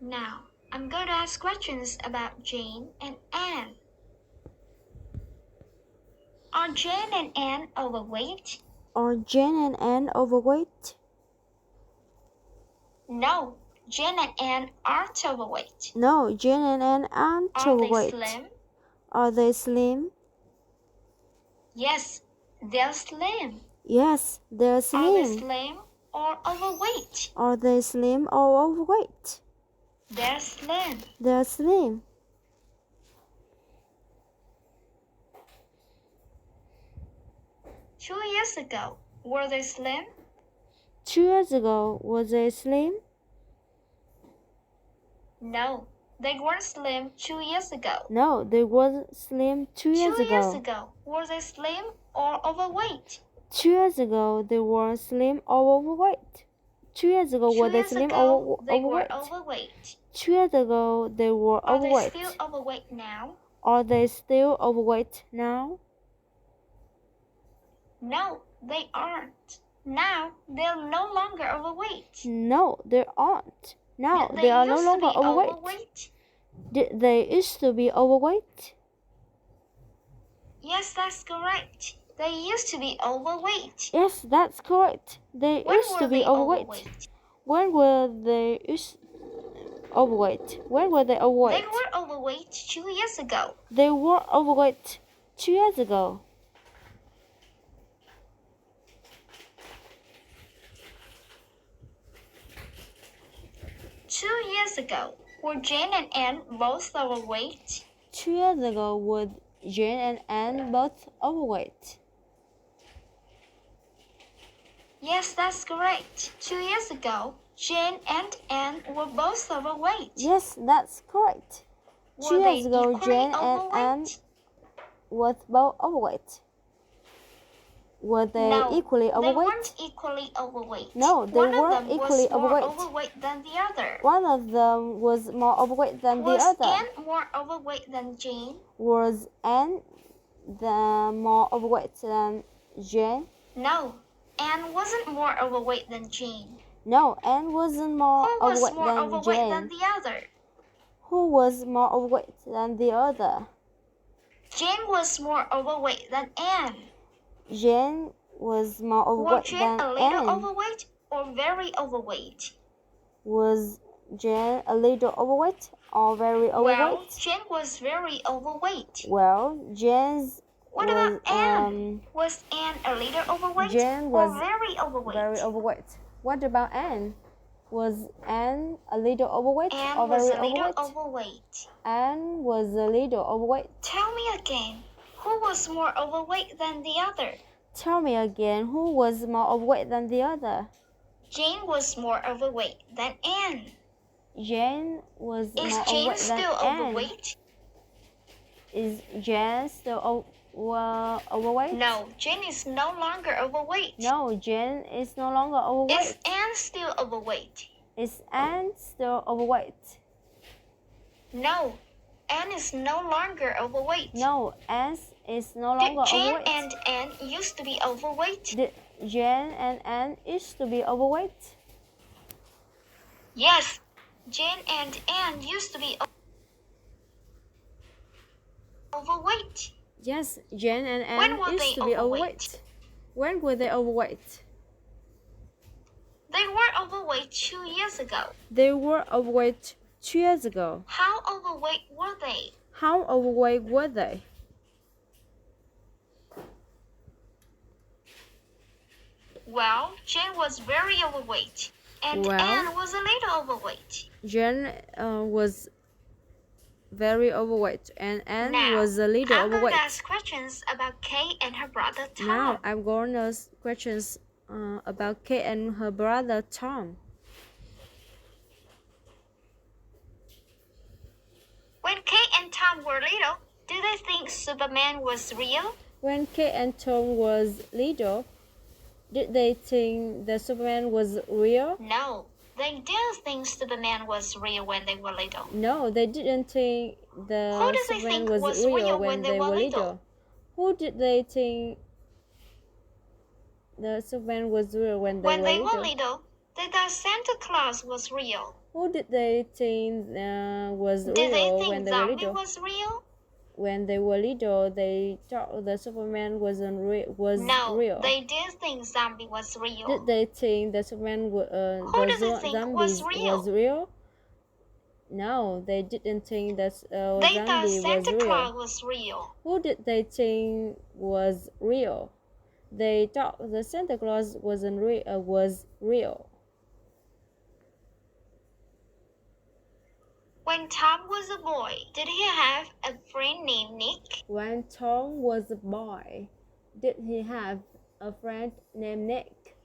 Now, I'm going to ask questions about Jane and Anne. Are Jane and Anne overweight? Are Jane and Anne overweight? No, Jane and Anne aren't overweight. No, Jane and Anne aren't overweight. Are they slim? Are they slim? Yes, they're slim. Yes, they're slim. Are they slim or overweight? Are they slim or overweight? They're slim. They're slim. Two years ago, were they slim? 2 years ago, was they slim? No, they weren't slim 2 years ago. No, they wasn't slim 2 years 2 ago. years ago, were they slim or overweight? 2 years ago, they were slim or overweight. 2 years ago, were they slim or overweight? 2 years ago, they were overweight. Two years ago, they were overweight. Are they still overweight now? Are they still overweight now? No, they aren't. Now, they're no longer overweight. No, they aren't. Now, they are no longer overweight. Did they used to be overweight? Yes, that's correct. They used to be overweight. Yes, that's correct. They used to be overweight. When were they overweight? When were they overweight? They were overweight 2 years ago. They were overweight 2 years ago. Two years ago, were Jane and Anne both overweight? 2 years ago, were Jane and Anne both overweight? Yes, that's correct. 2 years ago, Jane and Anne were both overweight. Yes, that's correct. 2 years ago, Jane and Anne were both overweight. Were they equally overweight? They weren't equally overweight. No, they weren't equally overweight. One was more overweight than the other. One of them was more overweight than the other. Was Anne more overweight than Jane? Was Anne more overweight than Jane? No, Anne wasn't more overweight than Jane. No, Anne wasn't more overweight than Jane. Than the other? Who was more overweight than the other? Jane was more overweight than Anne. Jane was more overweight than Anne. Was Jane a little overweight or very overweight? Was Jane a little overweight or very overweight? Well, Jane was very overweight. Well, Jane's What about Anne? Was Anne a little overweight Jane was or very overweight? Very overweight. What about Anne? Was Anne a little overweight or very overweight? Anne was a little overweight. Tell me again, who was more overweight than the other? Tell me again, who was more overweight than the other? Jane was more overweight than Anne. Jane was more overweight than Anne. Is Jane still overweight? Is Jane still overweight? No, Jane is no longer overweight. No, Jane is no longer overweight. Is Anne still overweight? Is Anne still overweight? No, Anne is no longer overweight. No, Anne is no longer overweight. Jane and Anne used to be overweight? Did Jane and Anne used to be overweight? Yes, Jane and Anne used to be overweight. Yes, Jane and Anne used to be overweight. When were they overweight? They were overweight 2 years ago. They were overweight 2 years ago. How overweight were they? How overweight were they? Well, Jane was very overweight, and Anne was a little overweight. Jane was very overweight, and Anne was a little overweight. I'm going to ask questions about Kate and her brother Tom. Now I'm going to ask questions about Kate and her brother Tom. When Kate and Tom were little, do they think Superman was real? When Kate and Tom was little, did they think that Superman was real? No, they didn't think Superman was real when they were little. No, they didn't think the Superman was real when they were little. Who did they think the Superman was real when they were little? they thought Santa Claus was real. Who did they think was Did they real think when they were zombie little? was real? When they were little, they thought the Superman was No, real. they did think zombie was real. Did they think the Superman Who did they think zombies was real? was real? No, they didn't think that They thought zombie was Santa real. Claus was real. Who did they think was real? They thought the Santa Claus wasn't was real. When Tom was a boy, did he have a friend named Nick? When Tom was a boy, did he have a friend named Nick?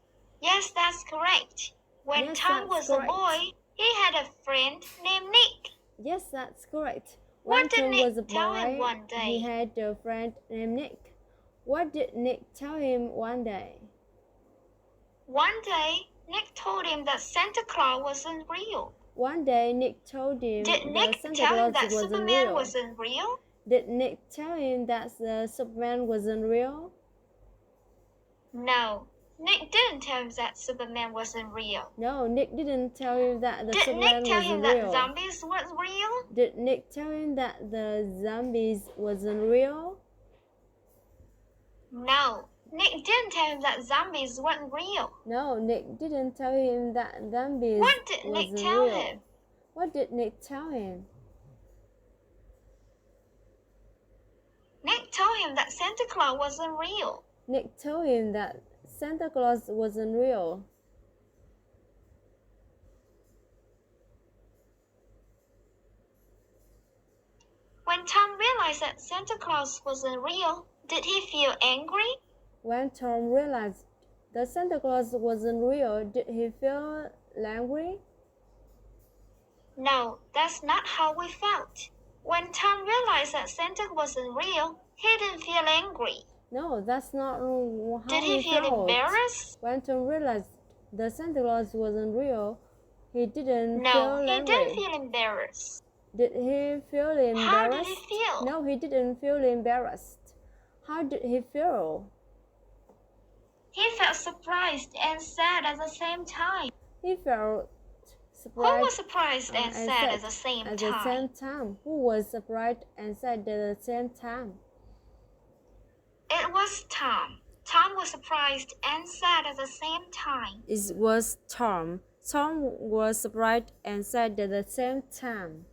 Yes, that's correct. When Yes, Tom that's was correct. a boy, he had a friend named Nick. Yes, that's correct. What When did Tom Nick was a tell him boy, one day? he had a friend named Nick. What did Nick tell him one day? One day, Nick told him that Santa Claus wasn't real. One day, Nick told him Did that Nick Santa tell him Claus that wasn't Superman real. wasn't real? Did Nick tell him that the Superman wasn't real? No, Nick didn't tell him that Superman wasn't real. No, Nick didn't tell him that the Did Superman Nick tell him wasn't that real. zombies was real? Did Nick tell him that the zombies wasn't real? No, Nick didn't tell him that zombies weren't real. No, Nick didn't tell him that zombies What did Nick wasn't tell real. him? What did Nick tell him? Nick told him that Santa Claus wasn't real. Nick told him that Santa Claus wasn't real. When Tom realized that Santa Claus wasn't real, did he feel angry? When Tom realized that Santa Claus wasn't real, did he feel angry? No, that's not how we felt. When Tom realized that Santa wasn't real, he didn't feel angry. No, that's not how Did he feel felt. embarrassed? When Tom realized that Santa Claus wasn't real, he didn't No, feel he angry. didn't feel embarrassed. Did he feel embarrassed? How did he feel? No, he didn't feel embarrassed. How did he feel? He felt surprised and sad at the same time. He felt Who surprised was surprised and sad at the same time? Who was surprised and sad at the same time? It was Tom. Tom was surprised and sad at the same time. It was Tom. Tom was surprised and sad at the same time.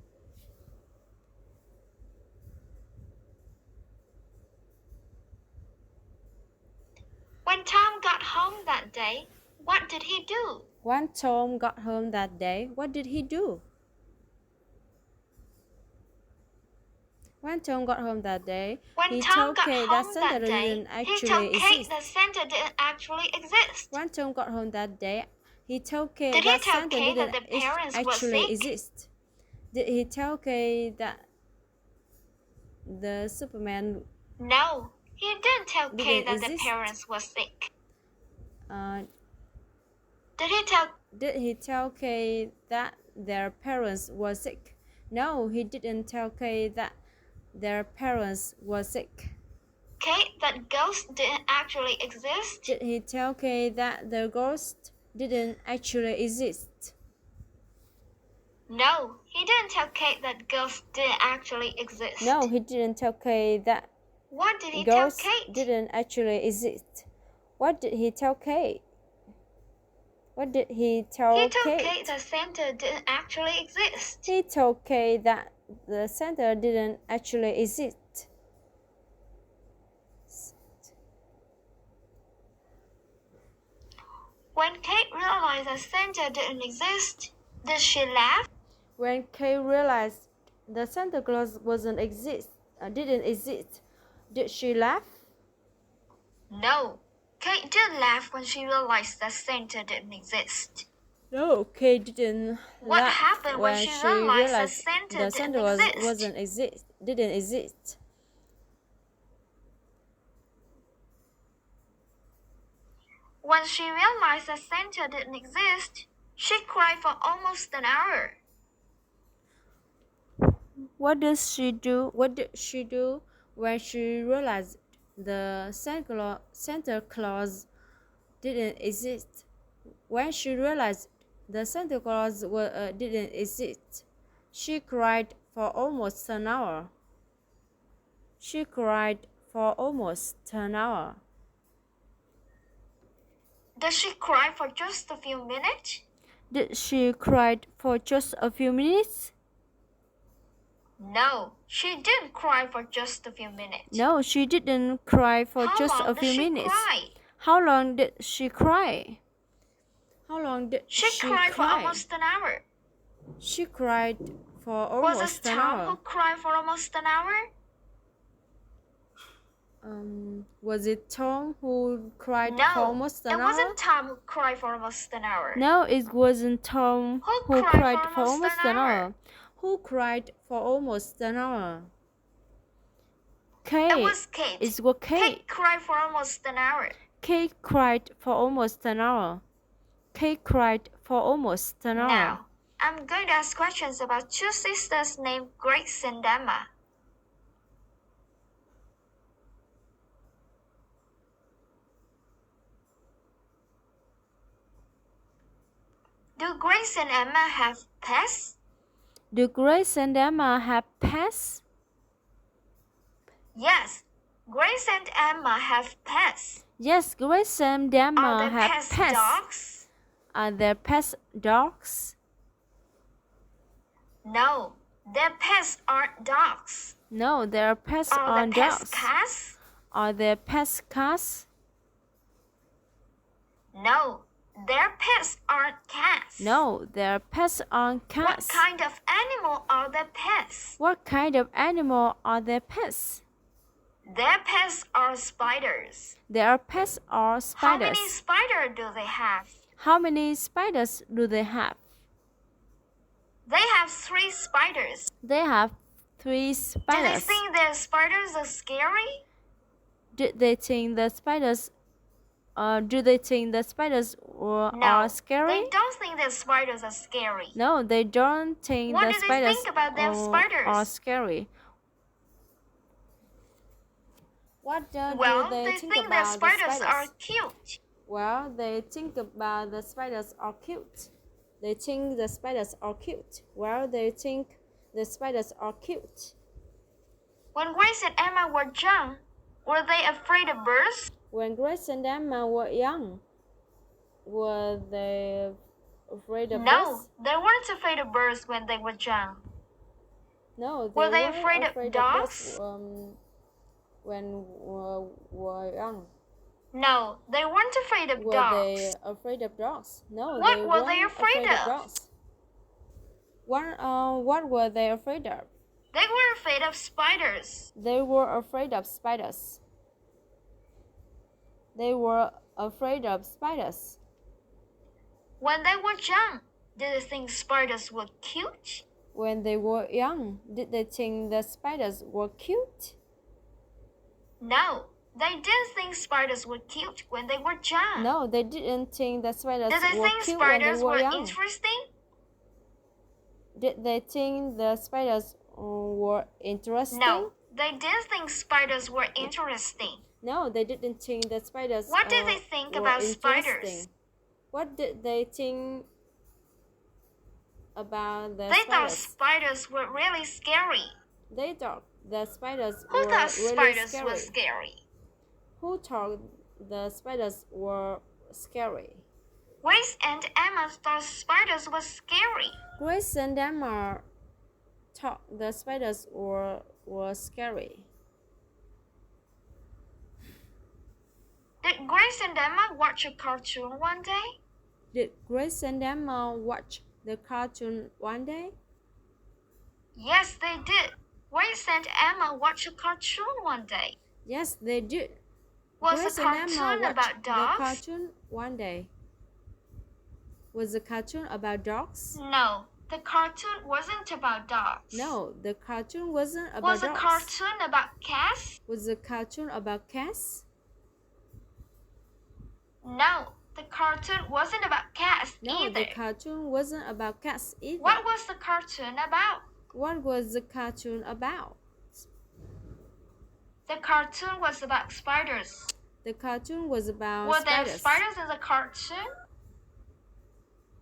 When Tom got home that day, what did he do? When Tom got home that day, what did he do? When Tom got home that day, he told Kate that Santa didn't actually exist. That Santa didn't actually exist. When Tom got home that day, he told Kate Did he that tell Santa Kate didn't that the parents were actually sick? exist. Did he tell Kate that the Superman No, he didn't tell Kate that the exist? parents were sick. Did he tell Kate that their parents were sick? No, he didn't tell Kate that their parents were sick. Kate, that ghost didn't actually exist? Did he tell Kate that the ghost didn't actually exist? No, he didn't tell Kate that ghosts didn't actually exist. No, he didn't tell Kate that What did he tell ghosts Kate? didn't actually exist. What did he tell Kate? What did he tell He told Kate? Kate that Santa didn't actually exist. He told Kate that the Santa didn't actually exist. When Kate realized that Santa didn't exist, did she laugh? When Kate realized that Santa Claus didn't exist, did she laugh? No, Kate didn't laugh when she realized that Santa didn't exist. No, Kate didn't What laugh happened when she realized that Santa didn't exist. When she realized that Santa didn't exist, she cried for almost an hour. What did she do when she realized the Santa Claus didn't exist? When she realized the Santa Claus didn't exist, she cried for almost an hour. She cried for almost an hour. Did she cry for just a few minutes? Did she cry for just a few minutes? No, she didn't cry for just a few minutes. No, she didn't cry for How just long a few did she minutes. Cry? How long did she cry? How long did she cried for almost an hour. She cried for Was almost it an Tom hour. who cried for almost an hour? Was it Tom who cried No, for almost an hour? it wasn't Tom who cried for almost an hour. No, it wasn't Tom who cried for almost an hour. Who cried for almost an hour? Kate. It was Kate. It was Kate. Kate cried for almost an hour. Kate cried for almost an hour. Kate cried for almost an hour. Now, I'm going to ask questions about two sisters named Grace and Emma. Do Grace and Emma have pets? Do Grace and Emma have pets? Yes, Grace and Emma have pets. Yes, Grace and Emma Are have pets pets. Dogs? Are their pets dogs? No, their pets aren't dogs. No, their pets Are aren't their pets dogs. cats? Are their pets cats? No, their pets aren't cats. No, their pets aren't What cats. kind of animal are their pets? What kind of animal are their pets? Their pets are spiders. Their pets are How many spiders. spiders do they have? How many spiders do they have? They have 3 spiders. They have 3 Do they spiders. think their spiders are scary? Did they think the spiders? Do they think the spiders No, are scary? they don't think that spiders are scary. No, they don't think What the do they spiders think about them spiders? are scary. What do Well, they they think think about that spiders the are spiders? cute. Well, they think about the spiders are cute. They think the spiders are cute. Well, they think the spiders are cute. When Grace and Emma were young, were they afraid of birds? When Grace and Emma were young, were they afraid of No, birds? they weren't afraid of birds when they were young. No, Were they weren't afraid of birds, dogs? when were young. No, they weren't afraid of Were dogs. they afraid of dogs? No, What they were weren't they afraid of? dogs. What were they afraid of? They were afraid of spiders. They were afraid of spiders. They were afraid of spiders. When they were young, did they think spiders were cute? When they were young, did they think the spiders were cute? No, they didn't think spiders were cute when they were young. No, they didn't think the spiders Did they were think cute when they spiders were were young. interesting? Did they think the spiders were interesting? No, they didn't think spiders were interesting. No, they didn't think the spiders What did they think were about interesting. spiders? What did they think about the They thought spiders? spiders were really scary. They thought the spiders Who were thought really spiders scary. were scary? Who thought the spiders were scary? Grace and Emma thought spiders were scary. Grace and Emma thought the spiders were scary. Did Grace and Emma watch a cartoon one day? Did Grace and Emma watch the cartoon one day? Yes, they did. Grace and Emma watched a cartoon one day. Yes, they did. Was Grace the and Emma cartoon watched about the dogs? cartoon one day. Was the cartoon about dogs? No, the cartoon wasn't about dogs. No, the cartoon wasn't about Was the dogs. cartoon about cats? Was the cartoon about cats? No, the cartoon wasn't about cats No, either. the cartoon wasn't about cats either. What was the cartoon about? What was the cartoon about? The cartoon was about spiders. The cartoon was about Were there spiders. spiders in the cartoon?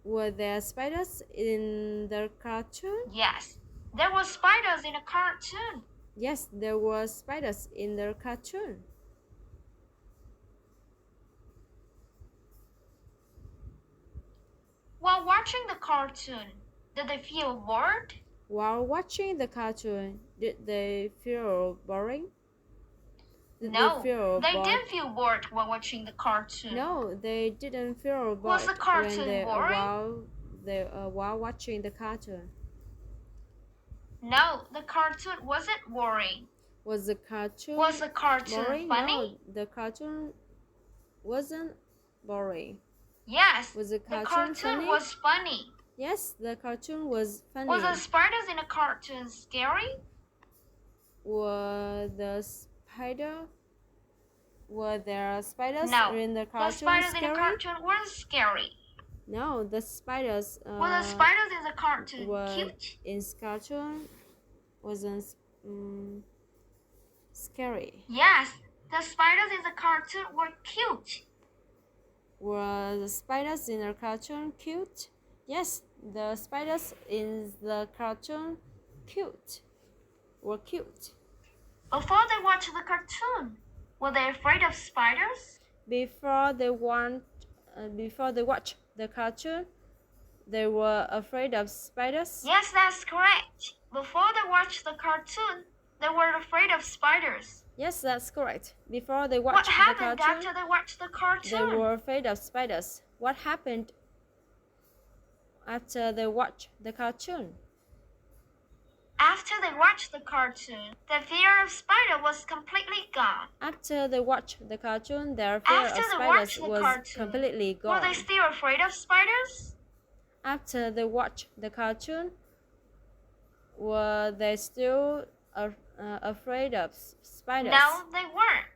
Were there spiders in the cartoon? Yes, there were spiders in a cartoon. Yes, there were spiders in the cartoon. While watching the cartoon, did they feel bored? While watching the cartoon, did they feel boring? No, they bored? didn't feel bored while watching the cartoon. No, they didn't feel bored Was the cartoon boring? While watching the cartoon. No, the cartoon wasn't boring. Was the cartoon boring? Funny? No, the cartoon wasn't boring. Yes, Was the the cartoon funny? was funny. Yes, the cartoon was funny. Was the spiders in the cartoon scary? Were there spiders No, in the cartoon the spiders scary? in the cartoon weren't scary. No, the spiders Were the spiders in the cartoon cute? in cartoon wasn't scary. Yes, the spiders in the cartoon were cute. Were the spiders in the cartoon cute? Yes, the spiders in the cartoon were cute. Before they watched the cartoon, were they afraid of spiders? Before they watched the cartoon, they were afraid of spiders. Yes, that's correct. Before they watched the cartoon, they were afraid of spiders. Yes, that's correct. Before they watched What the happened cartoon, after they watched the cartoon? they were afraid of spiders. What happened after they watched the cartoon? After they watched the cartoon, the fear of spider was completely gone. After they watched the cartoon, their fear of spiders was completely gone. Were they still afraid of spiders? After they watched the cartoon, were they still afraid of spiders? No, they weren't.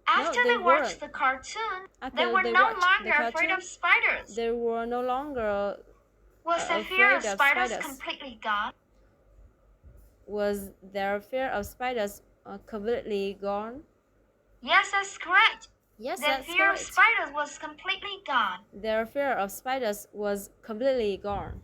After they watched the cartoon, they were no longer afraid of spiders. They were no longer Was the fear of spiders completely gone? Was their fear of spiders completely gone? Yes, that's correct. Yes, their fear of spiders was completely gone. Their fear of spiders was completely gone.